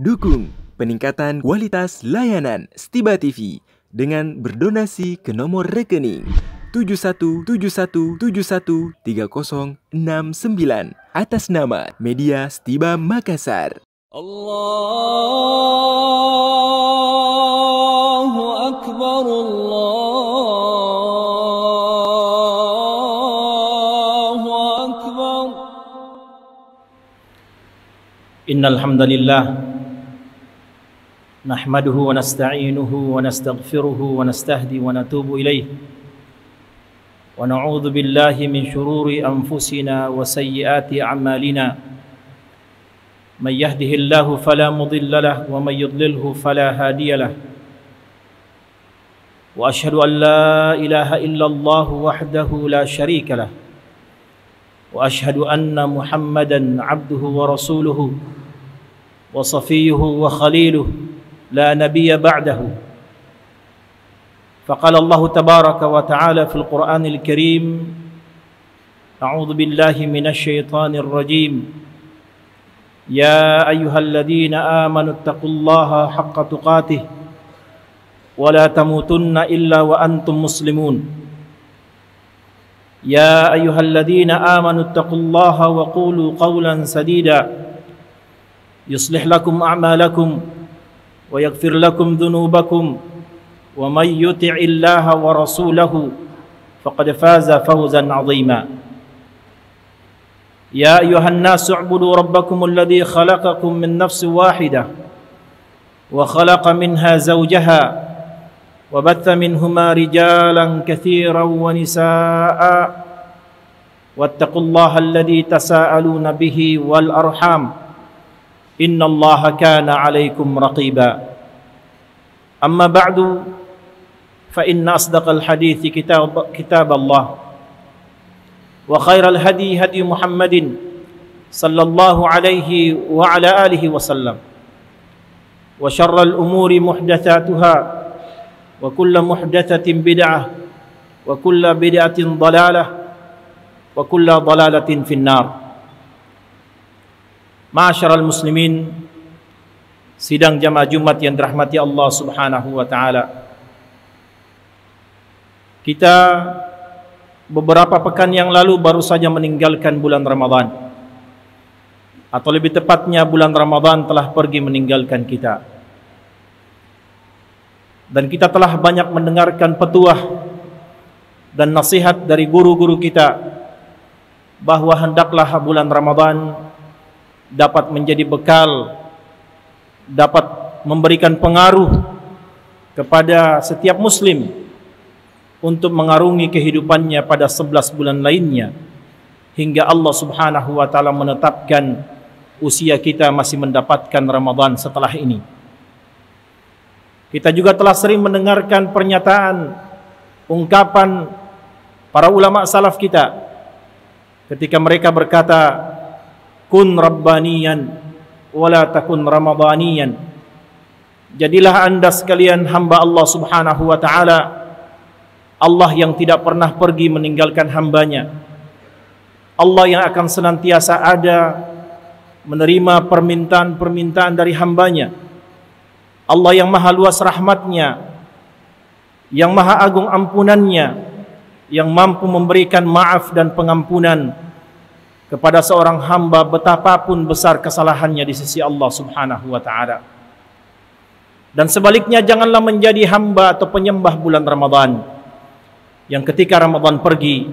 Dukung peningkatan kualitas layanan Stiba TV dengan berdonasi ke nomor rekening 7171713069 atas nama Media Stiba Makassar. Allahu Akbar, Allahu Akbar. Innal hamdalillah nahmaduhu wa nasta'inuhu wa nastaghfiruhu wa nastahdi wa natubu ilayh wa na'udzu billahi min shururi anfusina wa sayyiati a'malina man yahdihillahu fala mudilla lahu wa man yudlilhu fala hadiya lahu wa ashhadu an la ilaha illallah wahdahu la sharika lahu wa ashhadu anna Muhammadan 'abduhu wa rasuluhu wa safiyuhu wa khaliluhu لا نبي بعده فقال الله تبارك وتعالى في القرآن الكريم أعوذ بالله من الشيطان الرجيم يا أيها الذين آمنوا اتقوا الله حق تقاته ولا تموتن إلا وأنتم مسلمون يا أيها الذين آمنوا اتقوا الله وقولوا قولا سديدا يصلح لكم أعمالكم ويغفر لكم ذنوبكم ومن يطع الله ورسوله فقد فاز فوزا عظيما يا أيها الناس اعبدوا ربكم الذي خلقكم من نفس واحدة وخلق منها زوجها وبث منهما رجالا كثيرا ونساء واتقوا الله الذي تساءلون به والأرحام إن الله كان عليكم رقيبا أما بعد فإن أصدق الحديث كتاب الله وخير الهدي هدي محمد صلى الله عليه وعلى آله وسلم وشر الأمور محدثاتها وكل محدثة بدعة وكل بدعة ضلالة وكل ضلالة في النار. Ma'asyiral muslimin, sidang jamaah Jumat yang dirahmati Allah Subhanahu wa taala. Kita beberapa pekan yang lalu baru saja meninggalkan bulan Ramadan. Atau lebih tepatnya bulan Ramadan telah pergi meninggalkan kita. Dan kita telah banyak mendengarkan petuah dan nasihat dari guru-guru kita bahwa hendaklah bulan Ramadan dapat menjadi bekal, dapat memberikan pengaruh kepada setiap muslim untuk mengarungi kehidupannya pada 11 bulan lainnya hingga Allah Subhanahu wa taala menetapkan usia kita masih mendapatkan Ramadan setelah ini. Kita juga telah sering mendengarkan pernyataan, ungkapan para ulama salaf kita ketika mereka berkata, kun rabbaniyan wala takun ramadaniyan. Jadilah anda sekalian hamba Allah Subhanahu wa ta'ala, Allah yang tidak pernah pergi meninggalkan hambanya, Allah yang akan senantiasa ada menerima permintaan-permintaan dari hambanya, Allah yang maha luas rahmatnya, yang maha agung ampunannya, yang mampu memberikan maaf dan pengampunan kepada seorang hamba betapapun besar kesalahannya di sisi Allah Subhanahu wa ta'ala. Dan sebaliknya, janganlah menjadi hamba atau penyembah bulan Ramadan yang ketika Ramadan pergi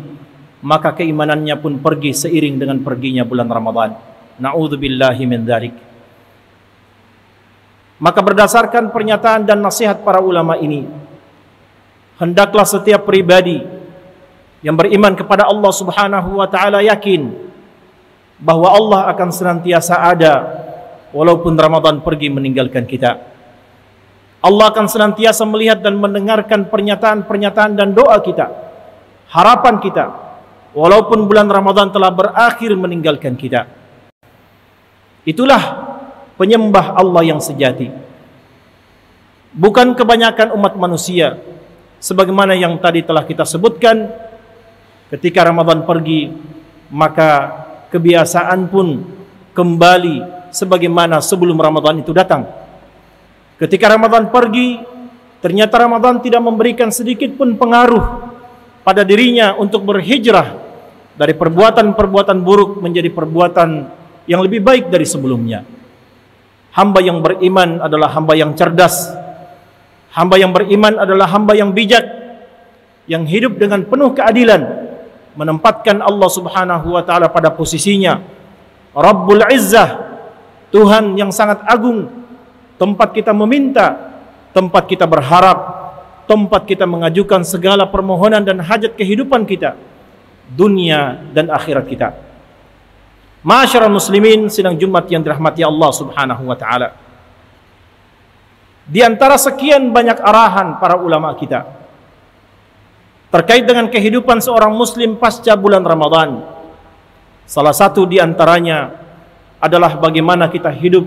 maka keimanannya pun pergi seiring dengan perginya bulan Ramadan. Na'udzubillahi min dzalik. Maka berdasarkan pernyataan dan nasihat para ulama ini, hendaklah setiap pribadi yang beriman kepada Allah Subhanahu wa ta'ala yakin bahwa Allah akan senantiasa ada walaupun Ramadan pergi meninggalkan kita. Allah akan senantiasa melihat dan mendengarkan pernyataan-pernyataan dan doa kita, harapan kita, walaupun bulan Ramadan telah berakhir meninggalkan kita. Itulah penyembah Allah yang sejati, bukan kebanyakan umat manusia sebagaimana yang tadi telah kita sebutkan. Ketika Ramadan pergi maka kebiasaan pun kembali sebagaimana sebelum Ramadan itu datang. Ketika Ramadan pergi, ternyata Ramadan tidak memberikan sedikit pun pengaruh pada dirinya untuk berhijrah dari perbuatan-perbuatan buruk menjadi perbuatan yang lebih baik dari sebelumnya. Hamba yang beriman adalah hamba yang cerdas. Hamba yang beriman adalah hamba yang bijak, yang hidup dengan penuh keadilan, menempatkan Allah Subhanahu wa taala pada posisinya Rabbul Izzah, Tuhan yang sangat agung, tempat kita meminta, tempat kita berharap, tempat kita mengajukan segala permohonan dan hajat kehidupan kita, dunia dan akhirat kita. Ma'asyiral muslimin, sidang Jumat yang dirahmati Allah Subhanahu wa taala. Di antara sekian banyak arahan para ulama kita terkait dengan kehidupan seorang muslim pasca bulan Ramadan, salah satu di antaranya adalah bagaimana kita hidup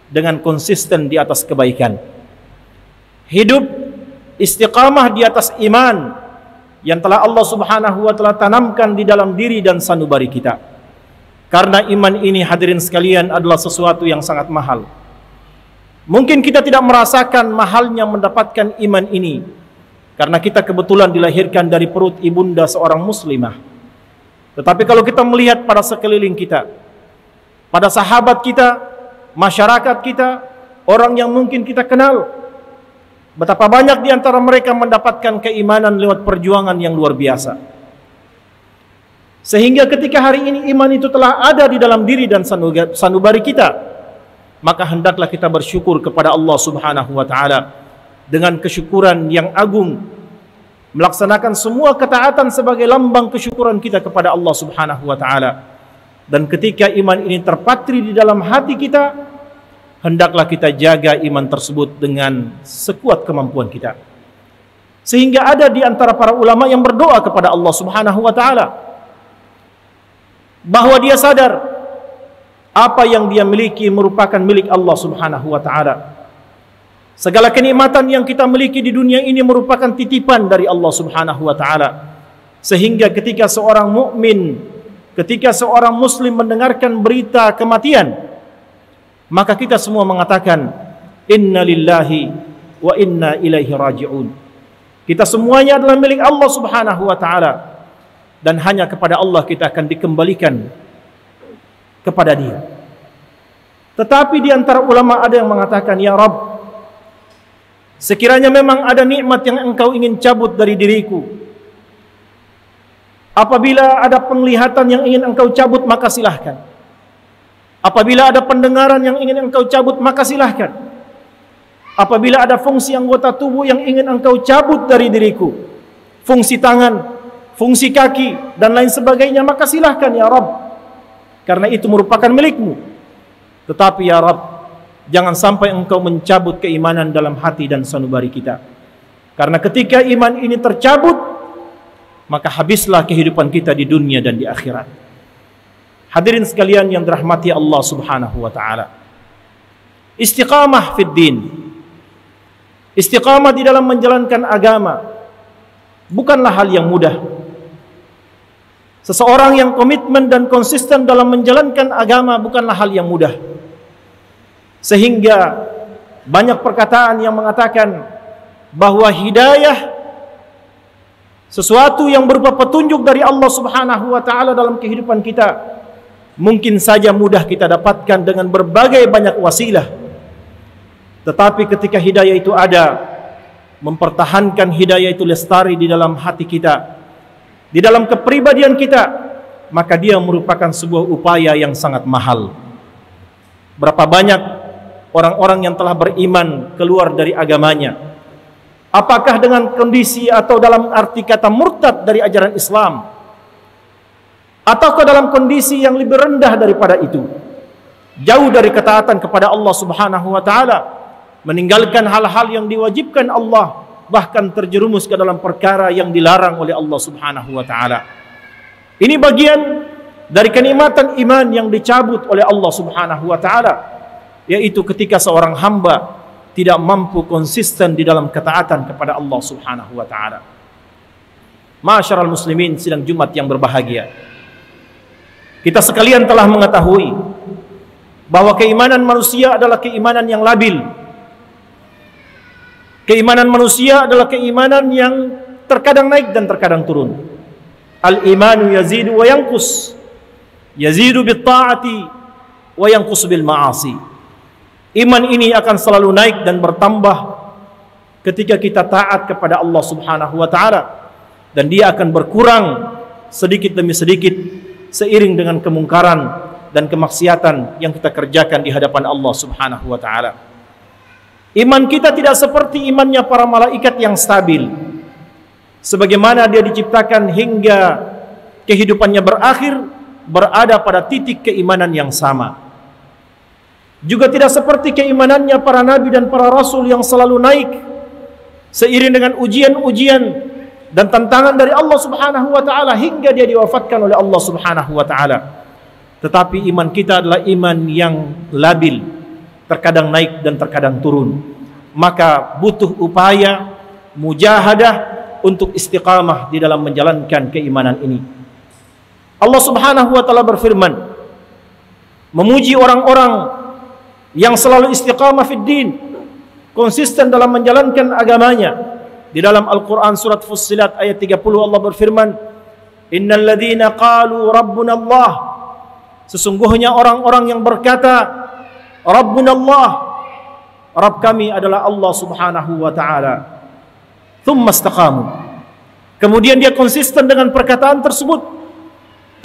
dengan konsisten di atas kebaikan. Hidup istiqamah di atas iman yang telah Allah Subhanahu wa taala tanamkan di dalam diri dan sanubari kita. Karena iman ini, hadirin sekalian, adalah sesuatu yang sangat mahal. Mungkin kita tidak merasakan mahalnya mendapatkan iman ini karena kita kebetulan dilahirkan dari perut ibunda seorang muslimah. Tetapi kalau kita melihat pada sekeliling kita, pada sahabat kita, masyarakat kita, orang yang mungkin kita kenal, betapa banyak di antara mereka mendapatkan keimanan lewat perjuangan yang luar biasa. Sehingga ketika hari ini iman itu telah ada di dalam diri dan sanubari kita, maka hendaklah kita bersyukur kepada Allah Subhanahu wa taala dengan kesyukuran yang agung, melaksanakan semua ketaatan sebagai lambang kesyukuran kita kepada Allah Subhanahu wa taala. Dan ketika iman ini terpatri di dalam hati kita, hendaklah kita jaga iman tersebut dengan sekuat kemampuan kita. Sehingga ada di antara para ulama yang berdoa kepada Allah Subhanahu wa taala bahwa dia sadar apa yang dia miliki merupakan milik Allah Subhanahu wa taala. Segala kenikmatan yang kita miliki di dunia ini merupakan titipan dari Allah Subhanahu wa taala. Sehingga ketika seorang mukmin, ketika seorang muslim mendengarkan berita kematian, maka kita semua mengatakan inna lillahi wa inna ilaihi raji'un. Kita semuanya adalah milik Allah Subhanahu wa taala, dan hanya kepada Allah kita akan dikembalikan kepada Dia. Tetapi di antara ulama ada yang mengatakan, ya Rabb, sekiranya memang ada nikmat yang Engkau ingin cabut dari diriku, apabila ada penglihatan yang ingin Engkau cabut, maka silahkan. Apabila ada pendengaran yang ingin Engkau cabut, maka silahkan. Apabila ada fungsi anggota tubuh yang ingin Engkau cabut dari diriku, fungsi tangan, fungsi kaki, dan lain sebagainya, maka silahkan ya Rabb, karena itu merupakan milikmu. Tetapi ya Rabb, jangan sampai Engkau mencabut keimanan dalam hati dan sanubari kita. Karena ketika iman ini tercabut, maka habislah kehidupan kita di dunia dan di akhirat. Hadirin sekalian yang dirahmati Allah Subhanahu wa taala, istiqamah fid din, istiqamah di dalam menjalankan agama bukanlah hal yang mudah. Seseorang yang komitmen dan konsisten dalam menjalankan agama bukanlah hal yang mudah. Sehingga banyak perkataan yang mengatakan bahwa hidayah, sesuatu yang berupa petunjuk dari Allah Subhanahu wa taala dalam kehidupan kita, mungkin saja mudah kita dapatkan dengan berbagai banyak wasilah. Tetapi ketika hidayah itu ada, mempertahankan hidayah itu lestari di dalam hati kita, di dalam kepribadian kita, maka dia merupakan sebuah upaya yang sangat mahal. Berapa banyak orang-orang yang telah beriman keluar dari agamanya, apakah dengan kondisi atau dalam arti kata murtad dari ajaran Islam, ataukah dalam kondisi yang lebih rendah daripada itu, jauh dari ketaatan kepada Allah Subhanahu wa taala, meninggalkan hal-hal yang diwajibkan Allah, bahkan terjerumus ke dalam perkara yang dilarang oleh Allah Subhanahu wa taala. Ini bagian dari kenikmatan iman yang dicabut oleh Allah Subhanahu wa taala, yaitu ketika seorang hamba tidak mampu konsisten di dalam ketaatan kepada Allah Subhanahu wa taala. Ma'asyiral muslimin sidang Jumat yang berbahagia, kita sekalian telah mengetahui bahwa keimanan manusia adalah keimanan yang labil. Keimanan manusia adalah keimanan yang terkadang naik dan terkadang turun. Al-imanu yazidu wa yanqus. Yazidu bit ta'ati wa yanqus bil ma'asi. Iman ini akan selalu naik dan bertambah ketika kita taat kepada Allah Subhanahu wa taala, dan dia akan berkurang sedikit demi sedikit seiring dengan kemungkaran dan kemaksiatan yang kita kerjakan di hadapan Allah Subhanahu wa taala. Iman kita tidak seperti imannya para malaikat yang stabil, sebagaimana dia diciptakan hingga kehidupannya berakhir berada pada titik keimanan yang sama. Juga tidak seperti keimanannya para nabi dan para rasul yang selalu naik seiring dengan ujian-ujian dan tantangan dari Allah Subhanahu wa taala hingga dia diwafatkan oleh Allah Subhanahu wa taala. Tetapi iman kita adalah iman yang labil, terkadang naik dan terkadang turun. Maka butuh upaya mujahadah untuk istiqamah di dalam menjalankan keimanan ini. Allah Subhanahu wa taala berfirman, memuji orang-orang yang selalu istiqamah fid din, konsisten dalam menjalankan agamanya. Di dalam Al-Quran surat Fussilat ayat 30 Allah berfirman, innal ladzina qalu rabbuna Allah, sesungguhnya orang-orang yang berkata rabbuna Allah, Rabb kami adalah Allah Subhanahu wa taala, thumma istaqamu, kemudian dia konsisten dengan perkataan tersebut,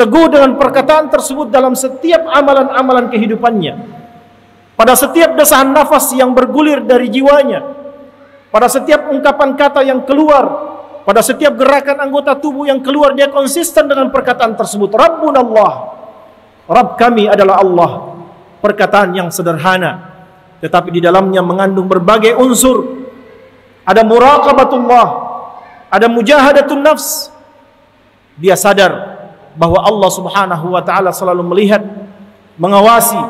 teguh dengan perkataan tersebut dalam setiap amalan-amalan kehidupannya, pada setiap desahan nafas yang bergulir dari jiwanya, pada setiap ungkapan kata yang keluar, pada setiap gerakan anggota tubuh yang keluar, dia konsisten dengan perkataan tersebut. Rabbuna Allah, Rabb kami adalah Allah. Perkataan yang sederhana, tetapi di dalamnya mengandung berbagai unsur. Ada muraqabatullah, ada mujahadatun nafs. Dia sadar bahwa Allah Subhanahu wa taala selalu melihat, mengawasi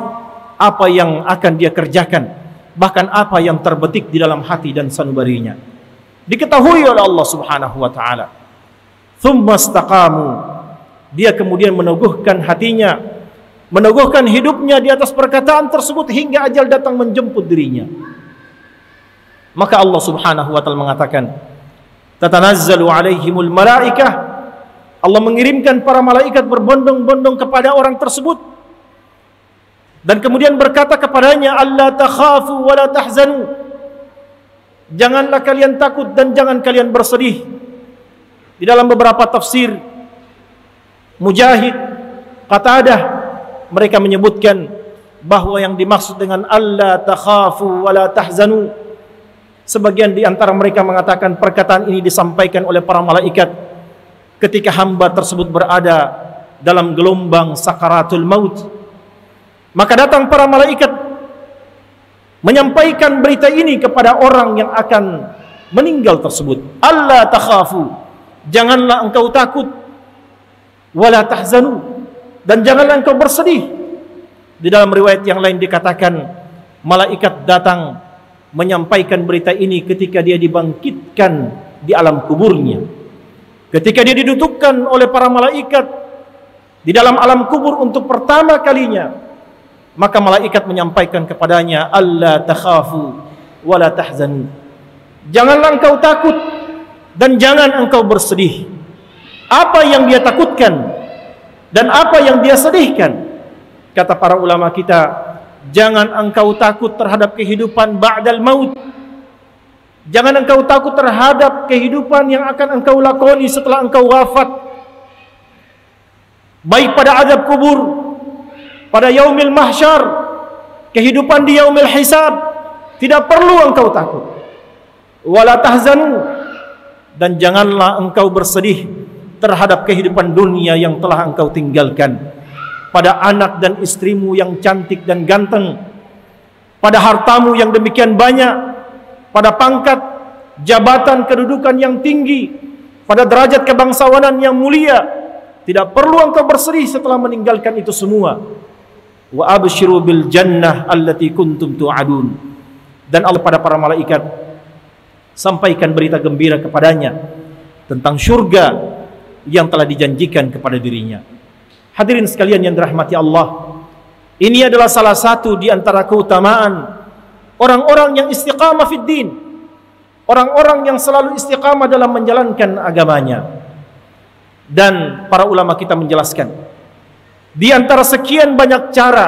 apa yang akan dia kerjakan, bahkan apa yang terbetik di dalam hati dan sanubarinya diketahui oleh Allah Subhanahu wa taala. Tsumma istaqamu, dia kemudian meneguhkan hatinya, meneguhkan hidupnya di atas perkataan tersebut hingga ajal datang menjemput dirinya. Maka Allah Subhanahu wa taala mengatakan, tatanazzalu alaihimul malaikah, Allah mengirimkan para malaikat berbondong-bondong kepada orang tersebut, dan kemudian berkata kepadanya, alla takhafu wa la tahzanu, janganlah kalian takut dan jangan kalian bersedih. Di dalam beberapa tafsir, Mujahid, Qatadah, mereka menyebutkan bahwa yang dimaksud dengan alla takhafu wa la tahzanu, sebagian di antara mereka mengatakan perkataan ini disampaikan oleh para malaikat ketika hamba tersebut berada dalam gelombang sakaratul maut. Maka datang para malaikat menyampaikan berita ini kepada orang yang akan meninggal tersebut. Alla takhafu, janganlah engkau takut, wala tahzanu, dan janganlah engkau bersedih. Di dalam riwayat yang lain dikatakan malaikat datang menyampaikan berita ini ketika dia dibangkitkan di alam kuburnya. Ketika dia didudukkan oleh para malaikat di dalam alam kubur untuk pertama kalinya, maka malaikat menyampaikan kepadanya, alla takhafu wala tahzanu, janganlah engkau takut dan jangan engkau bersedih. Apa yang dia takutkan dan apa yang dia sedihkan? Kata para ulama kita, jangan engkau takut terhadap kehidupan ba'dal maut, jangan engkau takut terhadap kehidupan yang akan engkau lakoni setelah engkau wafat, baik pada azab kubur, pada yaumil mahsyar, kehidupan di yaumil hisab. Tidak perlu engkau takut. Wala tahzanu, dan janganlah engkau bersedih terhadap kehidupan dunia yang telah engkau tinggalkan, pada anak dan istrimu yang cantik dan ganteng, pada hartamu yang demikian banyak, pada pangkat, jabatan, kedudukan yang tinggi, pada derajat kebangsawanan yang mulia. Tidak perlu engkau bersedih setelah meninggalkan itu semua. Wa abshiru bil jannah allati kuntum tu'adun, dan Allah pada para malaikat sampaikan berita gembira kepadanya tentang syurga yang telah dijanjikan kepada dirinya. Hadirin sekalian yang dirahmati Allah, Ini adalah salah satu di antara keutamaan orang-orang yang istiqamah fid din, orang-orang yang selalu istiqamah dalam menjalankan agamanya. Dan para ulama kita menjelaskan, di antara sekian banyak cara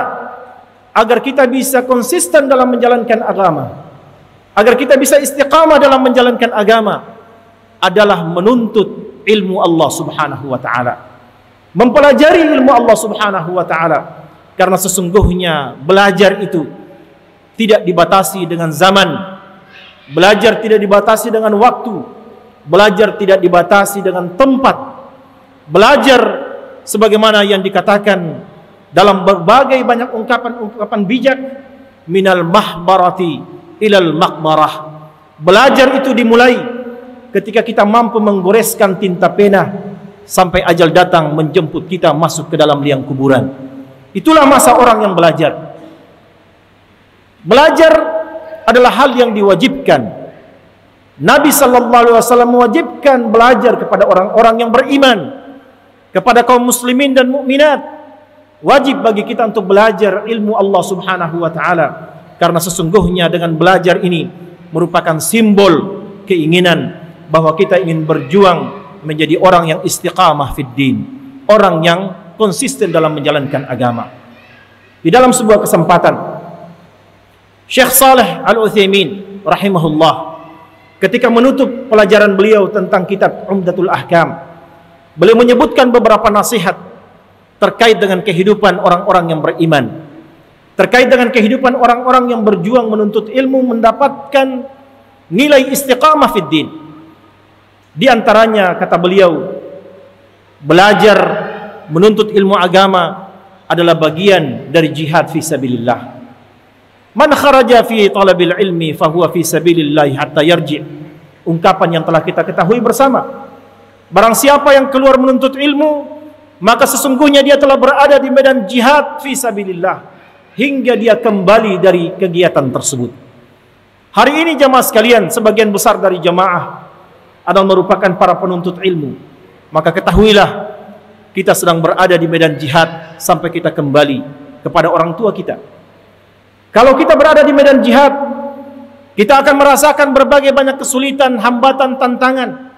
agar kita bisa konsisten dalam menjalankan agama, agar kita bisa istiqamah dalam menjalankan agama, adalah menuntut ilmu Allah subhanahu wa ta'ala, mempelajari ilmu Allah subhanahu wa ta'ala. Karena sesungguhnya belajar itu tidak dibatasi dengan zaman, belajar tidak dibatasi dengan waktu, belajar tidak dibatasi dengan tempat. Belajar sebagaimana yang dikatakan dalam berbagai banyak ungkapan-ungkapan bijak, minal mahbarati ilal maqbarah. Belajar itu dimulai ketika kita mampu menggoreskan tinta pena sampai ajal datang menjemput kita masuk ke dalam liang kuburan. Itulah masa orang yang belajar. Belajar adalah hal yang diwajibkan. Nabi sallallahu alaihi wasallam mewajibkan belajar kepada orang-orang yang beriman, kepada kaum muslimin dan mukminat. Wajib bagi kita untuk belajar ilmu Allah subhanahu wa ta'ala, karena sesungguhnya dengan belajar ini merupakan simbol keinginan bahwa kita ingin berjuang menjadi orang yang istiqamah fid din, orang yang konsisten dalam menjalankan agama. Di dalam sebuah kesempatan, Syekh Shalih Al-Utsaimin rahimahullah ketika menutup pelajaran beliau tentang kitab Umdatul Ahkam, beliau menyebutkan beberapa nasihat terkait dengan kehidupan orang-orang yang beriman, terkait dengan kehidupan orang-orang yang berjuang menuntut ilmu, mendapatkan nilai istiqamah fid din. Di antaranya kata beliau, belajar menuntut ilmu agama adalah bagian dari jihad fi sabilillah. Man kharaja fi talabil ilmi fahuwa fi sabilillah hatta yarji'. Ungkapan yang telah kita ketahui bersama. Barang siapa yang keluar menuntut ilmu, maka sesungguhnya dia telah berada di medan jihad fi sabilillah hingga dia kembali dari kegiatan tersebut. Hari ini jamaah sekalian, sebagian besar dari jamaah adalah merupakan para penuntut ilmu. Maka ketahuilah, kita sedang berada di medan jihad sampai kita kembali kepada orang tua kita. Kalau kita berada di medan jihad, kita akan merasakan berbagai banyak kesulitan, hambatan, tantangan.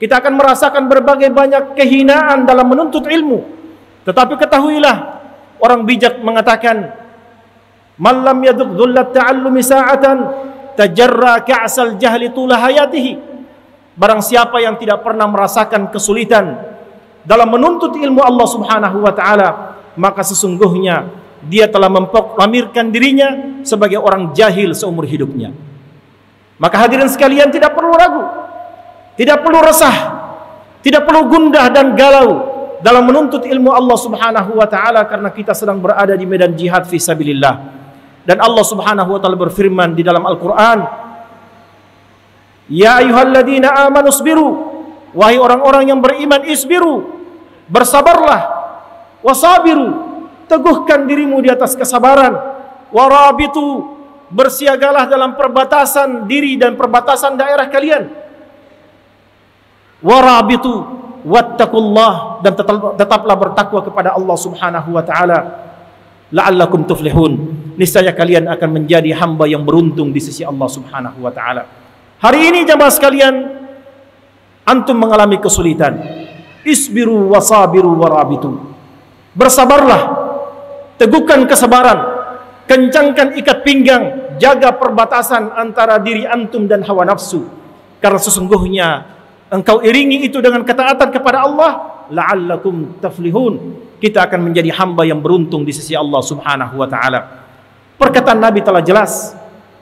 Kita akan merasakan berbagai banyak kehinaan dalam menuntut ilmu. Tetapi ketahuilah, orang bijak mengatakan, man lam yadhuq dhullat ta'allumi sa'atan tajarra ka'sal jahli tula hayatihi. Barang siapa yang tidak pernah merasakan kesulitan dalam menuntut ilmu Allah subhanahu wa ta'ala, maka sesungguhnya dia telah memproklamirkan dirinya sebagai orang jahil seumur hidupnya. Maka hadirin sekalian, tidak perlu ragu, tidak perlu resah, tidak perlu gundah dan galau dalam menuntut ilmu Allah subhanahu wa ta'ala, karena kita sedang berada di medan jihad fi sabilillah. Dan Allah subhanahu wa ta'ala berfirman di dalam Al-Quran, ya ayyuhalladzina amanu isbiru, wahai orang-orang yang beriman, isbiru, bersabarlah, wasabiru, teguhkan dirimu di atas kesabaran, warabitu, bersiagalah dalam perbatasan diri dan perbatasan daerah kalian, warabitu, wattaqullah, dan tetaplah bertakwa kepada Allah subhanahu wa ta'ala, la'allakum tuflihun, niscaya kalian akan menjadi hamba yang beruntung di sisi Allah subhanahu wa ta'ala. Hari ini jamaah sekalian, antum mengalami kesulitan, isbiru wasabiru warabitu, bersabarlah, teguhkan kesabaran, kencangkan ikat pinggang, jaga perbatasan antara diri antum dan hawa nafsu, karena sesungguhnya engkau iringi itu dengan ketaatan kepada Allah, la'allakum tuflihun, kita akan menjadi hamba yang beruntung di sisi Allah subhanahu wa ta'ala. Perkataan Nabi telah jelas,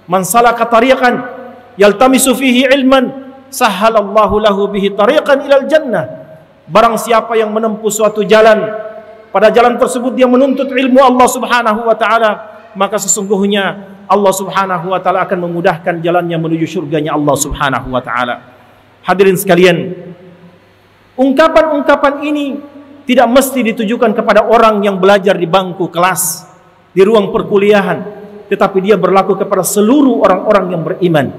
man salaka tariqan yaltamisu fihi ilman sahhalallahu lahu bihi tariqan ilal jannah. Barang siapa yang menempuh suatu jalan, pada jalan tersebut dia menuntut ilmu Allah subhanahu wa ta'ala, maka sesungguhnya Allah subhanahu wa ta'ala akan memudahkan jalannya menuju surganya Allah subhanahu wa ta'ala. Hadirin sekalian, ungkapan-ungkapan ini tidak mesti ditujukan kepada orang yang belajar di bangku kelas, di ruang perkuliahan, tetapi dia berlaku kepada seluruh orang-orang yang beriman.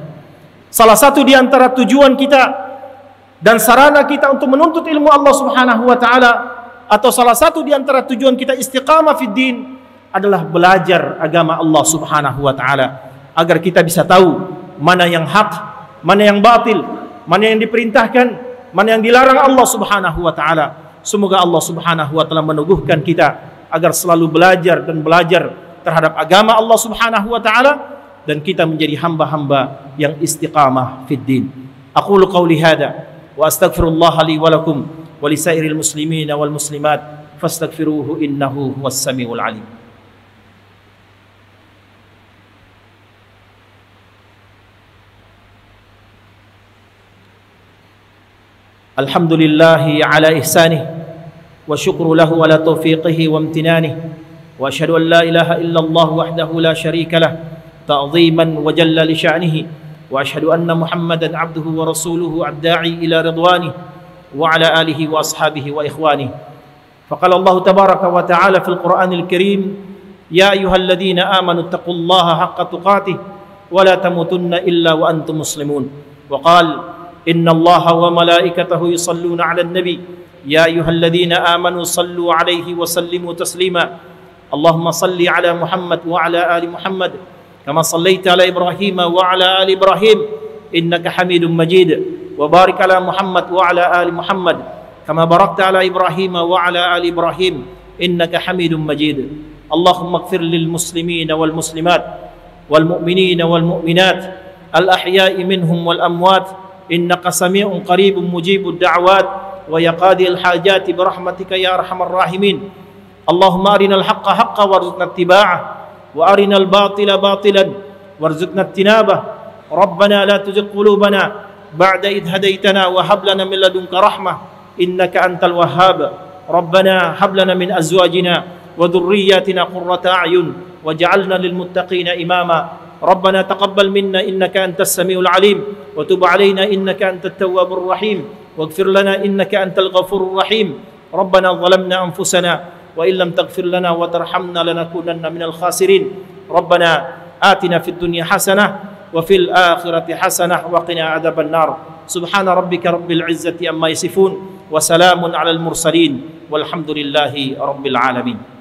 Salah satu di antara tujuan kita dan sarana kita untuk menuntut ilmu Allah subhanahu wa ta'ala, atau salah satu di antara tujuan kita istiqamah fid din, adalah belajar agama Allah Subhanahu wa taala agar kita bisa tahu mana yang hak, mana yang batil, mana yang diperintahkan, mana yang dilarang Allah Subhanahu wa taala. Semoga Allah Subhanahu wa taala meneguhkan kita agar selalu belajar dan belajar terhadap agama Allah Subhanahu wa taala dan kita menjadi hamba-hamba yang istiqamah fid din. Aqulu qawli hadza wa astaghfirullah li wa lakum wa lisairil muslimina wal muslimat fastaghfiruhu innahu huwas samiul alim. Alhamdulillahi ala ihsanih wa syukru lahu ala taufiqihi wa amtinanih wa asyhadu an la ilaha illallah wahdahu la syarika lah ta'ziman wa jalla li sya'nihi wa asyhadu anna Muhammadan abduhu wa rasuluhu ad-da'i ila ridwanih wa ala alihi wa ashabihi wa ikhwanih. Faqala Allah tabaraka wa ta'ala fil Qur'anil Karim ya ayyuhalladzina amanu taqullaha haqqa tuqatih wa la tamutunna illa wa antum muslimun. Wa qala inna Allaha wa malaikatahu yusalluna 'alan nabi ya ayyuhalladzina amanu sallu 'alaihi wa sallimu taslima. Allahumma salli 'ala Muhammad wa 'ala ali Muhammad kama sallaita 'ala Ibrahim wa 'ala ali Ibrahim innaka Hamidum Majid wa barik 'ala Muhammad wa 'ala ali Muhammad kama barakta 'ala Ibrahim wa 'ala ali Ibrahim innaka Hamidum Majid. Allahumma ighfir lil muslimina wal muslimat wal mu'minina wal mu'minat al ahya'i minhum wal amwat innaka sami'un qaribun mujibud da'wat wa yaqadil hajati birahmatika ya arhamar rahimin. Allahumma arinal haqqa haqqan warzuqna ittiba'ah wa arinal batila batilan warzuqna ijtinabah. Rabbana la tuzigh qulubana ba'da idh hadaytana wa hab lana min ladunka rahmah innaka antal wahhab. Rabbana hab lana min azwajina wa dhurriyyatina qurrata a'yun waj'alna lil muttaqina imama. ربنا تقبل منا إنك أنت السميع العليم وتب علينا إنك أنت التواب الرحيم واغفر لنا إنك أنت الغفور الرحيم. ربنا ظلمنا أنفسنا وإن لم تغفر لنا وترحمنا لنكونن من الخاسرين. ربنا آتنا في الدنيا حسنة وفي الآخرة حسنة وقنا عذاب النار. سبحان ربك رب العزة عما يصفون وسلام على المرسلين والحمد لله رب العالمين.